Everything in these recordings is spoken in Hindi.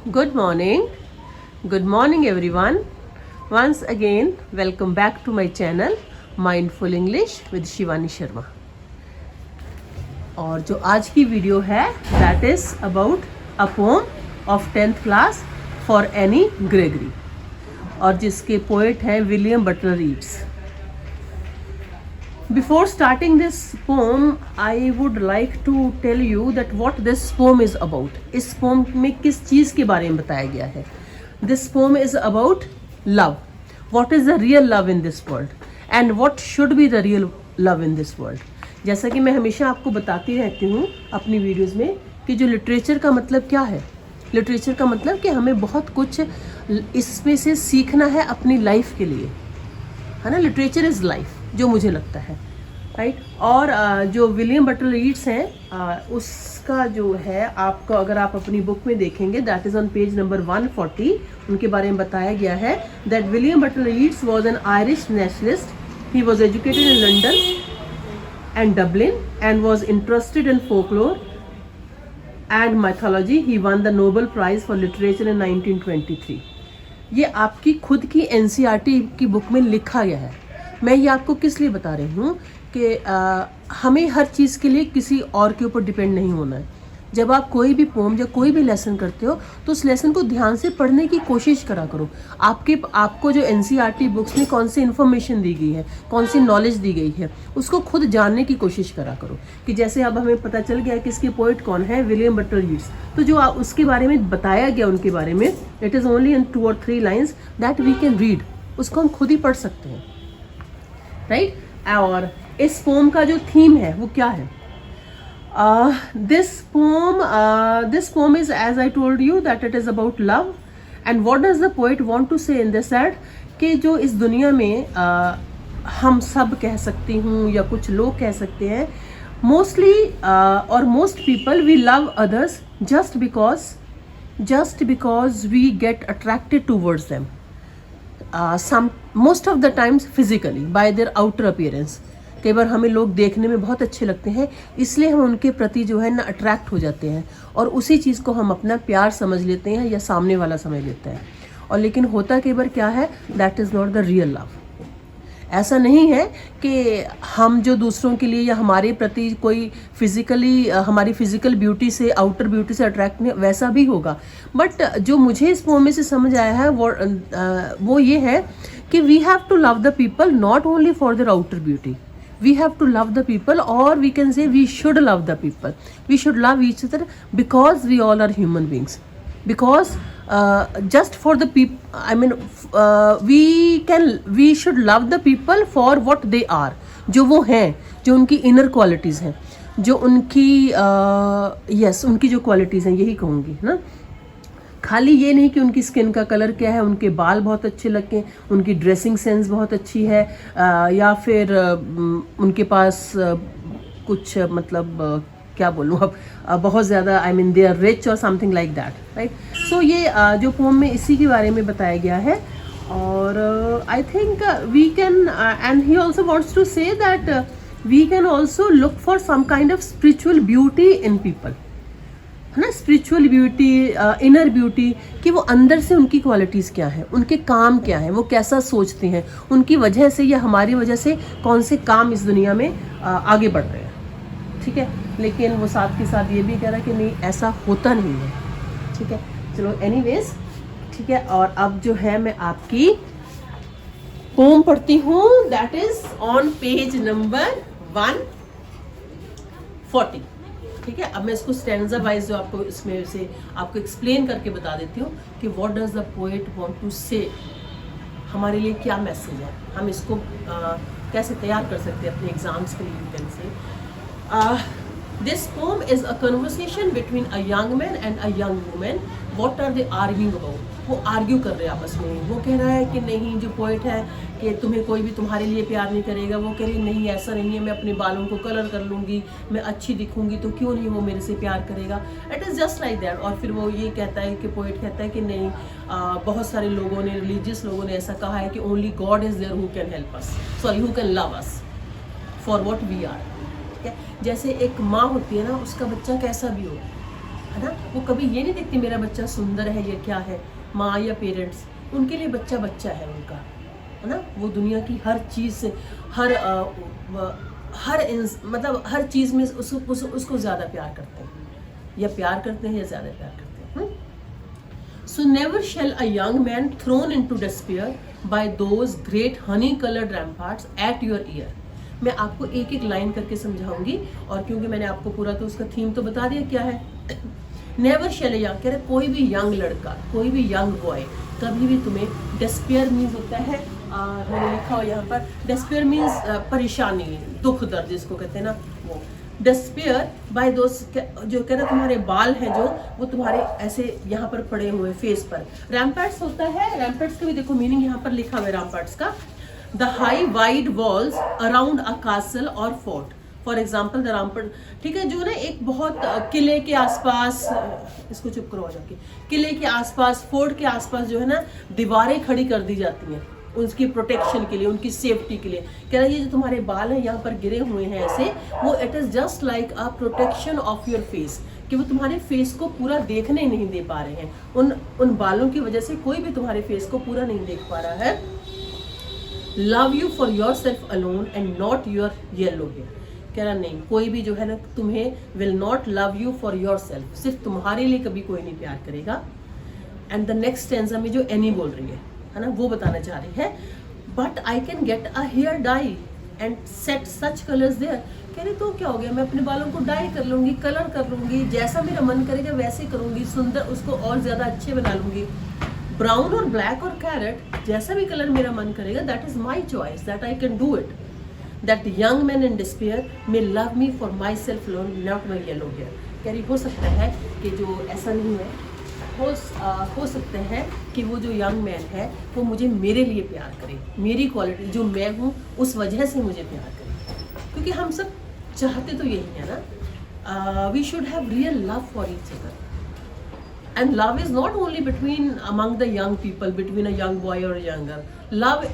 Good morning. Good morning, everyone. Once again, welcome back to my channel, Mindful English with Shivani Sharma. और जो आज की वीडियो है that is about a poem of 10th class for Annie Gregory और जिसके पोएट हैं William Butler Yeats. Before starting this poem, I would like to tell you that what this poem is about. इस poem में किस चीज़ के बारे में बताया गया है. This poem is about love. What is the real love in this world? And what should be the real love in this world? जैसा कि मैं हमेशा आपको बताती रहती हूँ अपनी वीडियोज़ में कि जो लिटरेचर का मतलब क्या है. लिटरेचर का मतलब कि हमें बहुत कुछ इसमें से सीखना है अपनी लाइफ के लिए, है ना. लिटरेचर इज़ लाइफ, जो मुझे लगता है, राइट. और जो विलियम बटलर ईट्स हैं उसका जो है आपको अगर आप अपनी बुक में देखेंगे that is on page number 140. उनके बारे में बताया गया है that William Butler Yeats was an Irish nationalist. He was educated in London and Dublin and was interested in folklore and mythology. He won the Nobel prize for literature in 1923. ये आपकी खुद की NCERT की बुक में लिखा गया है. मैं ये आपको किस लिए बता रही हूँ कि हमें हर चीज़ के लिए किसी और के ऊपर डिपेंड नहीं होना है. जब आप कोई भी पोम या कोई भी लेसन करते हो तो उस लेसन को ध्यान से पढ़ने की कोशिश करा करो. आपको जो NCERT बुक्स में कौन सी इन्फॉर्मेशन दी गई है, कौन सी नॉलेज दी गई है, उसको खुद जानने की कोशिश करा करो. कि जैसे अब हमें पता चल गया कि इसके पोइट कौन है, विलियम बटलर ईट्स. तो जो उसके बारे में बताया गया उनके बारे में, it is only in 2 or 3 lines that we can read. उसको हम खुद ही पढ़ सकते हैं, राइट. और इस पोम का जो थीम है वो क्या है. This poem is as I told you that it is about love. And what does the poet want to say in this that कि जो इस दुनिया में हम सब कह सकती हूँ या कुछ लोग कह सकते हैं, मोस्टली और most people we love others just because we get attracted towards them. Most of the times physically by their outer appearance. कई बार हमें लोग देखने में बहुत अच्छे लगते हैं, इसलिए हम उनके प्रति जो है ना अट्रैक्ट हो जाते हैं और उसी चीज़ को हम अपना प्यार समझ लेते हैं या सामने वाला समझ लेता है. और लेकिन होता कई बार क्या है, that is not the real love. ऐसा नहीं है कि हम जो दूसरों के लिए या हमारे प्रति कोई फिजिकली हमारी फिजिकल ब्यूटी से, आउटर ब्यूटी से अट्रैक्ट नहीं, वैसा भी होगा. बट जो मुझे इस पोम में से समझ आया है वो ये है कि we have to love the people not only for their outer beauty. We have to love the people, or we can say we should love the people. We should love each other because we all are human beings. Because just for the people, I mean, we should love the people for what they are. जो वो हैं, जो उनकी inner qualities हैं, जो उनकी उनकी जो qualities हैं, यही कहूँगी ना. खाली ये नहीं कि उनकी स्किन का कलर क्या है, उनके बाल बहुत अच्छे लगें, उनकी ड्रेसिंग सेंस बहुत अच्छी है, या फिर उनके पास कुछ मतलब क्या बोलूँ अब, बहुत ज़्यादा I mean they are rich और something like that, right. So ये जो पोम में इसी के बारे में बताया गया है. और I think we can and he also wants to say that we can also look for some kind of spiritual beauty in people, है ना. स्पिरिचुअल ब्यूटी, इनर ब्यूटी, कि वो अंदर से उनकी क्वालिटीज़ क्या हैं, उनके काम क्या हैं, वो कैसा सोचते हैं, उनकी वजह से या हमारी वजह से कौन से काम इस दुनिया में आगे बढ़ रहे हैं, ठीक है. लेकिन वो साथ के साथ ये भी कह रहा है कि नहीं, ऐसा होता नहीं है, ठीक है. चलो एनीवेज, ठीक है. और अब जो है मैं आपकी पोम पढ़ती हूँ that is on page number 140, ठीक है. अब मैं इसको स्टैंजा वाइज जो आपको इसमें से आपको एक्सप्लेन करके बता देती हूँ कि what does the poet want to say. हमारे लिए क्या मैसेज है, हम इसको कैसे तैयार कर सकते हैं अपने एग्जाम्स के लिए. You can say this poem is a conversation between a young man and a young woman. What are they arguing about. वो आर्ग्यू कर रहे हैं आपस में. वो कह रहा है कि नहीं, जो पोइट है कि तुम्हें कोई भी तुम्हारे लिए प्यार नहीं करेगा. वो कह रही नहीं, ऐसा नहीं है, मैं अपने बालों को कलर कर लूँगी, मैं अच्छी दिखूंगी, तो क्यों नहीं वो मेरे से प्यार करेगा. It is just like that. और फिर वो ये कहता है कि पोइट कहता है कि नहीं, बहुत सारे लोगों ने, रिलीजियस लोगों ने ऐसा कहा है कि only God is there who can help us, sorry who can love us for what we are. ठीक है. जैसे एक माँ होती है ना, उसका बच्चा कैसा भी हो, है ना। वो कभी ये नहीं देखते मेरा बच्चा सुंदर है या क्या है, माँ या पेरेंट्स, उनके लिए बच्चा बच्चा है उनका, है ना। वो दुनिया की हर चीज़ से, मतलब हर चीज़ में उसको ज़्यादा प्यार करते हैं, या प्यार करते हैं या ज़्यादा प्यार करते हैं। So never shall a young man thrown into despair by those great honey-colored ramparts at your ear. मैं आपको एक एक लाइन करके समझाऊंगी, और क्योंकि मैंने आपको पूरा तो उसका थीम तो बता दिया क्या है। नेवर शैल यंग, कह रहे कोई भी यंग लड़का, कोई भी यंग बॉय कभी भी तुम्हें, डेस्पेयर मीन्स होता है, मैंने लिखा हो यहाँ पर, डेस्पेयर मीन्स परेशानी, दुख दर्द जिसको कहते हैं ना, वो डेस्पेयर बाय दोस्त, जो कह रहे तुम्हारे बाल हैं जो, वो तुम्हारे ऐसे यहाँ पर पड़े हुए फेस पर। रैम्पर्ट्स होता है, रैम्पर्ट्स का भी देखो मीनिंग यहाँ पर लिखा हुआ है रैम्पर्ट्स का, the high wide walls around a castle और फोर्ट। फॉर एग्जाम्पल द रैम्पर्ट, ठीक है, जो ना एक बहुत किले के आसपास, इसको चुप करो जाके, किले के आसपास, फोर्ट के आसपास जो है ना दीवारें खड़ी कर दी जाती हैं उसकी प्रोटेक्शन के लिए, उनकी सेफ्टी के लिए। कह रहा है ये जो तुम्हारे बाल हैं यहाँ पर गिरे हुए हैं ऐसे, वो it is just like a protection of your face, कि वो तुम्हारे फेस को पूरा देखने नहीं दे पा रहे हैं, उन बालों की वजह से कोई भी तुम्हारे फेस को पूरा नहीं देख पा रहा है। Love you for yourself alone and not your yellow hair. कह रहा नहीं, कोई भी जो है ना तुम्हें, will not love you for yourself, सिर्फ तुम्हारे लिए कभी कोई नहीं प्यार करेगा। एंड द नेक्स्ट स्टेंजा में जो एनी बोल रही है ना, वो बताना चाह रही है, but I can get a hair dye and set such colours there. कह रहे तो क्या हो गया, मैं अपने बालों को डाई कर लूँगी, कलर कर लूँगी, जैसा मेरा मन करेगा वैसे करूँगी, सुंदर उसको और ज़्यादा अच्छे बना लूँगी। ब्राउन और ब्लैक और कैरेट, जैसा भी कलर मेरा मन करेगा, that is my choice, that I can do it. That young man in despair may love me for myself lone, not my yellow hair. कह रही हो सकता है कि जो ऐसा नहीं है, हो सकता है कि वो जो यंग मैन है वो मुझे मेरे लिए प्यार करे, मेरी क्वालिटी जो मैं हूँ उस वजह से मुझे प्यार करे, क्योंकि हम सब चाहते तो यही है ना। We should have real love for each other, and love is not only between among the young people, between a young boy or a young girl. love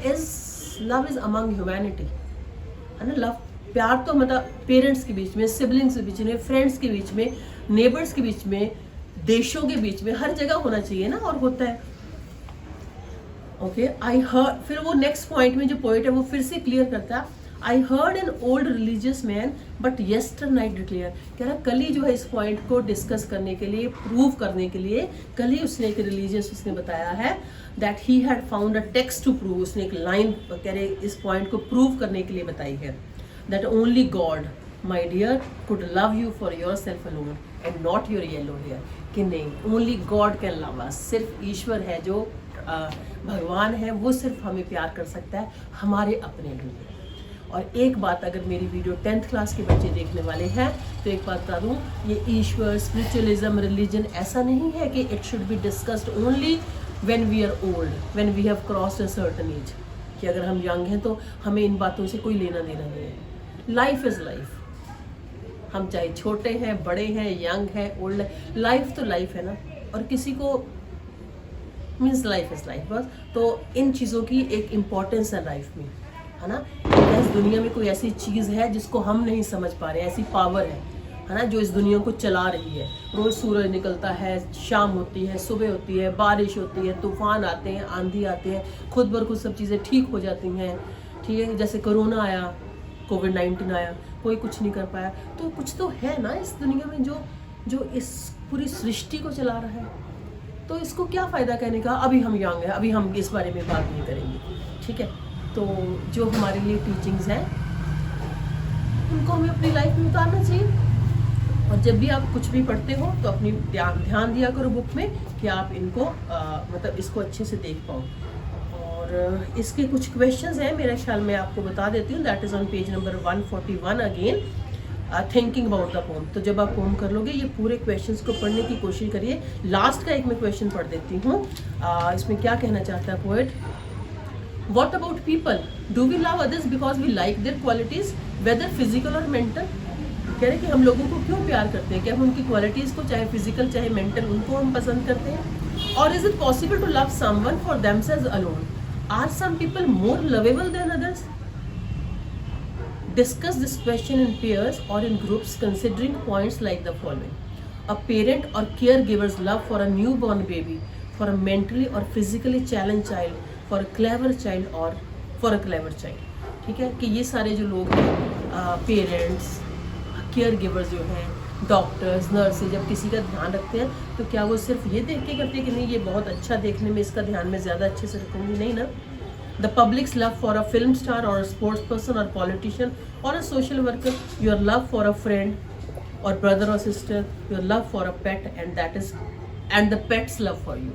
is among humanity, है ना। लव, प्यार तो मतलब पेरेंट्स के बीच में, सिबलिंग्स के बीच में, फ्रेंड्स के बीच में, नेबर्स के बीच में, देशों के बीच में, हर जगह होना चाहिए ना, और होता है। ओके, आई हर्ड, फिर वो नेक्स्ट पॉइंट में जो पॉइंट है वो फिर से क्लियर करता है, I heard an old religious man but yester night declare. कह रहा कल ही जो है इस पॉइंट को डिस्कस करने के लिए, प्रूव करने के लिए, कल ही उसने एक रिलीजियस उसने बताया है that he had found a text to prove. उसने एक लाइन कह रहे इस पॉइंट को प्रूव करने के लिए बताई है, that only God my dear could love you for yourself alone and not your yellow hair. कि नहीं, only God can love us, सिर्फ ईश्वर है जो भगवान है, वो सिर्फ हमें प्यार कर सकता है हमारे अपने लिए। और एक बात, अगर मेरी वीडियो 10th क्लास के बच्चे देखने वाले हैं तो एक बात बता दूँ, ये ईश्वर, स्पिरिचुअलिज्म, रिलीजन ऐसा नहीं है कि it should be discussed only when we are old, when we have crossed a certain age, कि अगर हम यंग हैं तो हमें इन बातों से कोई लेना देना नहीं है। लाइफ इज़ लाइफ, हम चाहे छोटे हैं, बड़े हैं, यंग हैं, ओल्ड है, लाइफ तो लाइफ है ना। और किसी को मीन्स लाइफ इज़ लाइफ बस। तो इन चीज़ों की एक इम्पॉर्टेंस है लाइफ में, है ना। इस दुनिया में कोई ऐसी चीज़ है जिसको हम नहीं समझ पा रहे, ऐसी पावर है ना, जो इस दुनिया को चला रही है। रोज़ सूरज निकलता है, शाम होती है, सुबह होती है, बारिश होती है, तूफान आते हैं, आंधी आते हैं, खुद बर खुद सब चीज़ें ठीक हो जाती हैं, ठीक है। जैसे कोरोना आया, कोविड-19 आया, कोई कुछ नहीं कर पाया, तो कुछ तो है ना इस दुनिया में जो इस पूरी सृष्टि को चला रहा है। तो इसको क्या फ़ायदा कहने का, अभी हम यंग हैं, अभी हम इस बारे में बात नहीं करेंगे, ठीक है। तो जो हमारे लिए टीचिंग्स हैं उनको हमें अपनी लाइफ में उतारना चाहिए। और जब भी आप कुछ भी पढ़ते हो तो अपनी ध्यान दिया करो बुक में कि आप इनको मतलब इसको अच्छे से देख पाओ। और इसके कुछ क्वेश्चंस हैं, मेरे ख्याल में आपको बता देती हूँ। That is on page number 141 again, thinking about the pome. तो जब आप पोम कर लोगे ये पूरे क्वेश्चंस को पढ़ने की कोशिश करिए। लास्ट का एक मैं क्वेश्चन पढ़ देती हूँ। इसमें क्या कहना चाहता है poet, What about people? Do we love others because we like their qualities, whether physical or mental? कह रहे कि हम लोगों को क्यों प्यार करते हैं, क्या हम उनकी क्वालिटीज़ को, चाहे फिजिकल चाहे मेंटल, उनको हम पसंद करते हैं? और is it possible to love someone for themselves alone? Are some people more lovable than others? Discuss this question in pairs or in groups considering points like the following. a parent or caregiver's love for a newborn baby, for a mentally or physically challenged child, for a clever child or for a clever child. ठीक है, कि ये सारे जो लोग हैं, पेरेंट्स, केयर गिवर्स जो हैं, डॉक्टर्स, नर्सेज, जब किसी का ध्यान रखते हैं तो क्या वो सिर्फ ये देख के करते हैं कि नहीं ये बहुत अच्छा देखने में, इसका ध्यान में ज़्यादा अच्छे से रखूँगी? नहीं ना. The public's love for a film star or a sports person or politician or a social worker, your love for a friend or brother or sister, your love for a pet, and the pet's love for you.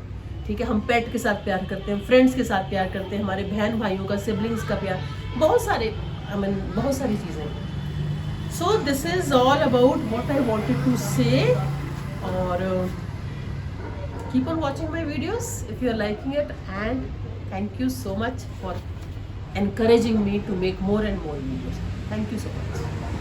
ठीक है, हम पेट के साथ प्यार करते हैं, फ्रेंड्स के साथ प्यार करते हैं, हमारे बहन भाइयों का, सिबलिंग्स का प्यार, बहुत सारे बहुत सारी चीज़ें. So this is all about what I wanted to say. और keep on watching my videos if you are liking it, and thank you so much for encouraging me to make more and more videos. Thank you so much.